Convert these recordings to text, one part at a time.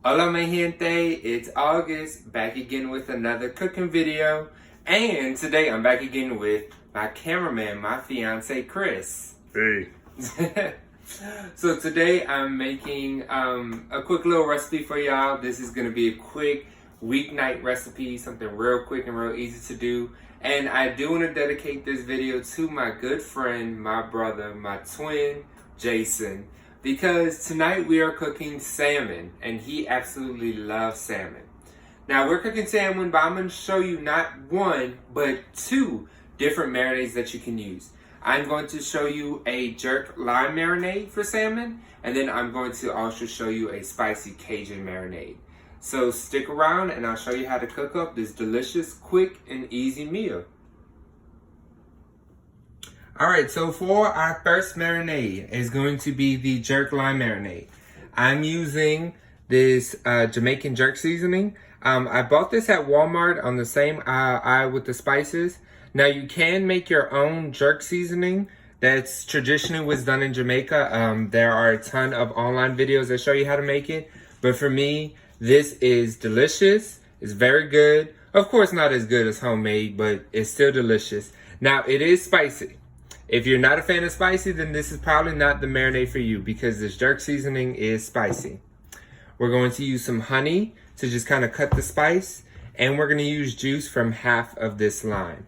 Hola mi gente, it's August, back again with another cooking video. And today I'm back again with my cameraman, my fiance Chris. Hey. So today I'm making a quick little recipe for y'all. This is gonna be a quick weeknight recipe, something real quick and real easy to do. And I do want to dedicate this video to my good friend, my brother, my twin, Jason. Because tonight we are cooking salmon, and he absolutely loves salmon. Now we're cooking salmon, but I'm going to show you not one, but two different marinades that you can use. I'm going to show you a jerk lime marinade for salmon, and then I'm going to also show you a spicy Cajun marinade. So stick around and I'll show you how to cook up this delicious, quick, and easy meal. Alright, so for our first marinade is going to be the jerk lime marinade. I'm using this Jamaican jerk seasoning. I bought this at Walmart on the same aisle with the spices. Now you can make your own jerk seasoning. That's traditionally was done in Jamaica. There are a ton of online videos that show you how to make it. But for me, this is delicious. It's very good. Of course, not as good as homemade, but it's still delicious. Now, it is spicy. If you're not a fan of spicy, then this is probably not the marinade for you because this jerk seasoning is spicy. We're going to use some honey to just kind of cut the spice, and we're going to use juice from half of this lime.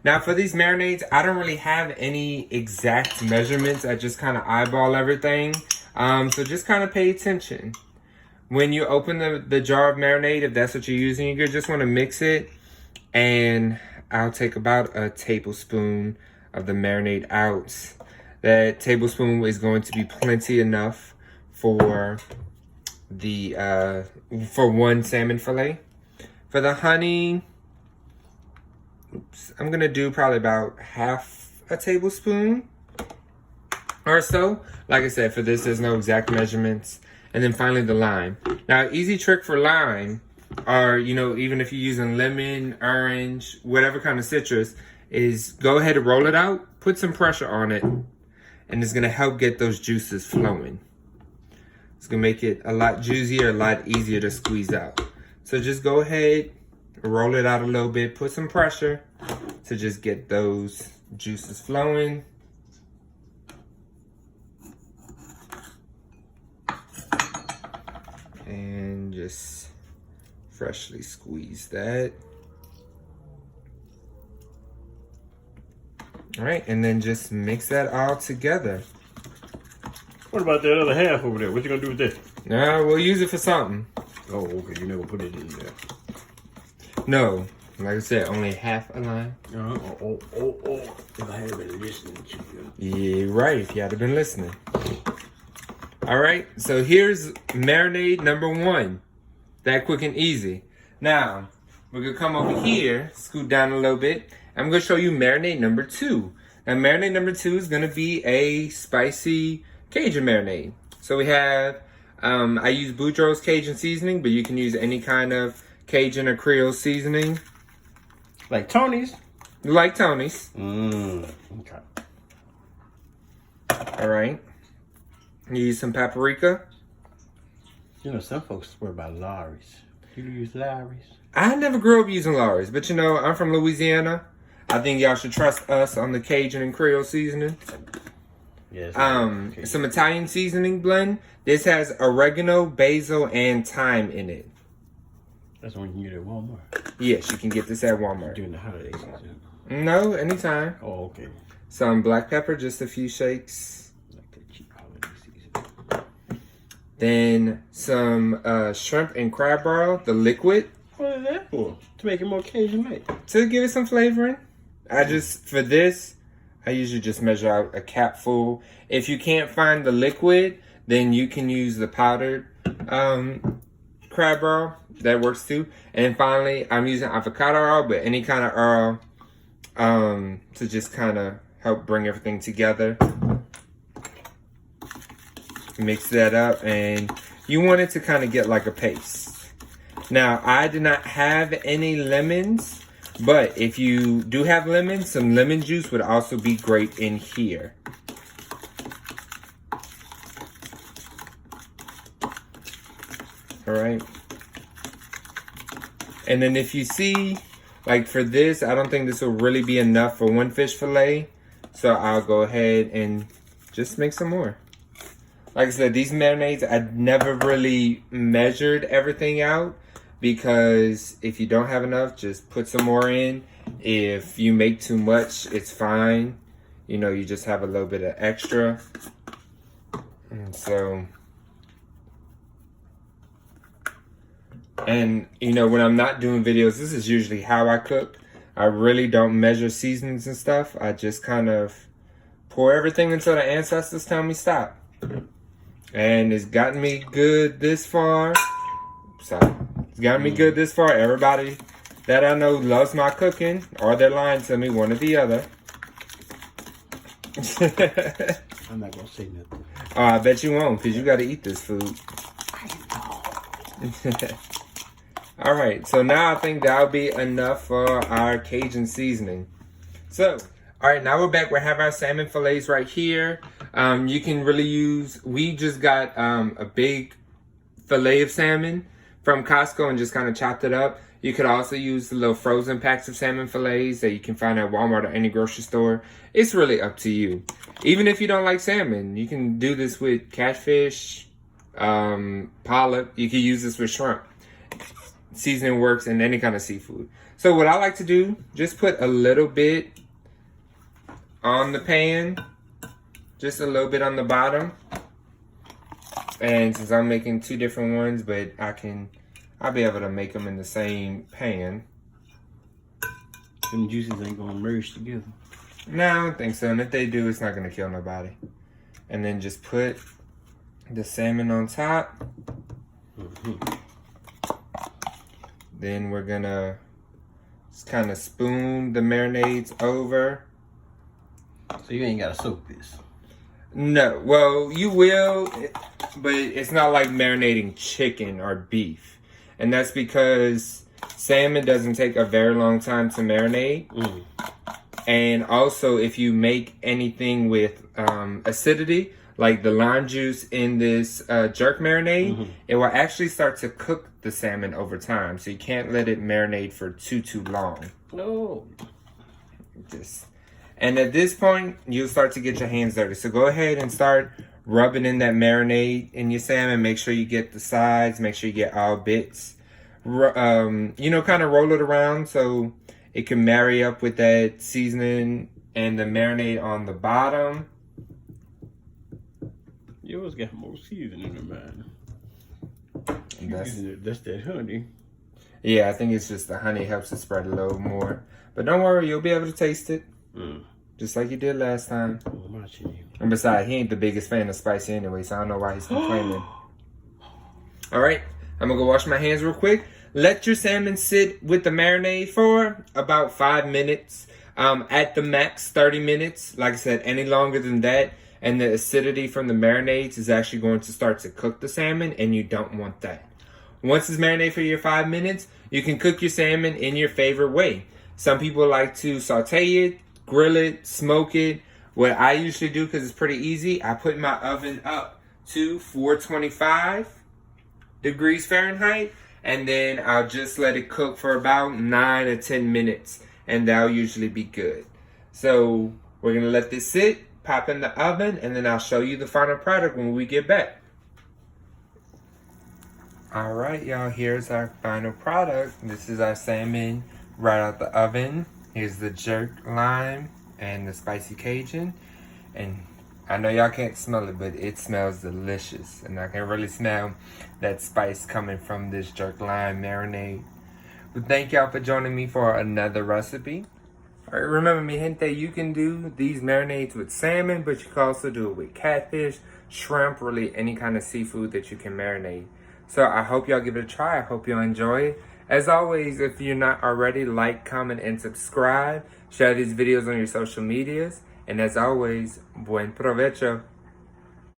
Now, for these marinades, I don't really have any exact measurements. I just kind of eyeball everything. So just kind of pay attention. When you open the jar of marinade, if that's what you're using, you just want to mix it. And I'll take about a tablespoon of the marinade out. That tablespoon is going to be plenty enough for the for one salmon fillet. For the honey, I'm gonna do probably about half a tablespoon or so. Like I said, for this, there's no exact measurements. And then finally the lime. Now, easy trick for lime, or even if you're using lemon, orange, whatever kind of citrus, is go ahead and roll it out, put some pressure on it, and it's gonna help get those juices flowing. It's gonna make it a lot juicier, a lot easier to squeeze out. So just go ahead, roll it out a little bit, put some pressure to just get those juices flowing. And just freshly squeeze that. All right, and then just mix that all together. What about that other half over there? What you gonna do with that? We'll use it for something. Oh, okay. You never put it in there. No, like I said, only half a lime. Oh. If I had been listening to you. Yeah, right, if you had been listening. All right, so here's marinade number one. That quick and easy. Now, we're gonna come over here, scoot down a little bit. I'm gonna show you marinade number two. Now, marinade number two is gonna be a spicy Cajun marinade. So we have, I use Boudreaux's Cajun seasoning, but you can use any kind of Cajun or Creole seasoning. Like Tony's? Like Tony's. Okay. All right. You use some paprika. You know, some folks swear by Lawry's. You use Lawry's? I never grew up using Lawry's, but I'm from Louisiana. I think y'all should trust us on the Cajun and Creole seasoning. Yes. Some Italian seasoning blend. This has oregano, basil, and thyme in it. That's the one you can get at Walmart. Yes, you can get this at Walmart. During the holiday season. No, anytime. Oh, okay. Some black pepper, just a few shakes. Like the cheap holiday season. Then some shrimp and crab barrel, the liquid. What is that for? To make it more Cajun made. To give it some flavoring. For this, I usually just measure out a cap full. If you can't find the liquid, then you can use the powdered crab barrel. That works too. And finally, I'm using avocado oil, but any kind of oil to just kind of help bring everything together. Mix that up, and you want it to kind of get like a paste. Now, I did not have any lemons, but if you do have lemons, some lemon juice would also be great in here. All right. And then if you see, like for this, I don't think this will really be enough for one fish fillet. So I'll go ahead and just make some more. Like I said, these marinades, I never really measured everything out, because if you don't have enough, just put some more in. If you make too much, it's fine. You know, you just have a little bit of extra. And so, and you know, when I'm not doing videos, this is usually how I cook. I really don't measure seasonings and stuff. I just kind of pour everything until the ancestors tell me stop. And it's gotten me good this far. Sorry. It's gotten me good this far. Everybody that I know loves my cooking, or they're lying to me, one or the other. I'm not gonna say nothing. Oh, I bet you won't, because you got to eat this food. All right, so now I think that'll be enough for our Cajun seasoning. So, all right, now we're back. We have our salmon fillets right here. You can really use, we just got a big fillet of salmon from Costco and just kind of chopped it up. You could also use the little frozen packs of salmon fillets that you can find at Walmart or any grocery store. It's really up to you. Even if you don't like salmon, you can do this with catfish, pollock. You can use this with shrimp. Seasoning works in any kind of seafood. So what I like to do, just put a little bit on the pan, just a little bit on the bottom. And since I'm making two different ones, but I'll be able to make them in the same pan. Them juices ain't gonna merge together. No, I don't think so. And if they do, it's not gonna kill nobody. And then just put the salmon on top. Then we're gonna just kind of spoon the marinades over. So you ain't gotta soak this. No, well, you will, but it's not like marinating chicken or beef. And that's because salmon doesn't take a very long time to marinate. And also, if you make anything with acidity, like the lime juice in this jerk marinade, it will actually start to cook the salmon over time. So you can't let it marinate for too long. No. And at this point, you'll start to get your hands dirty. So go ahead and start rubbing in that marinade in your salmon. Make sure you get the sides. Make sure you get all bits. You know, kind of roll it around so it can marry up with that seasoning and the marinade on the bottom. Yours got more seasoning than mine. That's that honey. Yeah, I think it's just the honey helps it spread a little more. But don't worry, you'll be able to taste it. Just like you did last time. And besides, he ain't the biggest fan of spicy anyway, so I don't know why he's complaining. All right, I'm gonna go wash my hands real quick. Let your salmon sit with the marinade for about 5 minutes. At the max, 30 minutes. Like I said, any longer than that, and the acidity from the marinades is actually going to start to cook the salmon, and you don't want that. Once it's marinated for your 5 minutes, you can cook your salmon in your favorite way. Some people like to saute it, grill it, smoke it. What I usually do, because it's pretty easy, I put my oven up to 425 degrees Fahrenheit, and then I'll just let it cook for about 9 or 10 minutes, and that'll usually be good. So we're gonna let this sit, pop in the oven, and then I'll show you the final product when we get back. All right, y'all, here's our final product. This is our salmon right out the oven. Here's the jerk lime and the spicy Cajun. And I know y'all can't smell it, but it smells delicious. And I can really smell that spice coming from this jerk lime marinade. But thank y'all for joining me for another recipe. All right, remember, mi gente, you can do these marinades with salmon, but you can also do it with catfish, shrimp, really any kind of seafood that you can marinate. So I hope y'all give it a try. I hope y'all enjoy it. As always, if you're not already, like, comment, and subscribe. Share these videos on your social medias. And as always, buen provecho.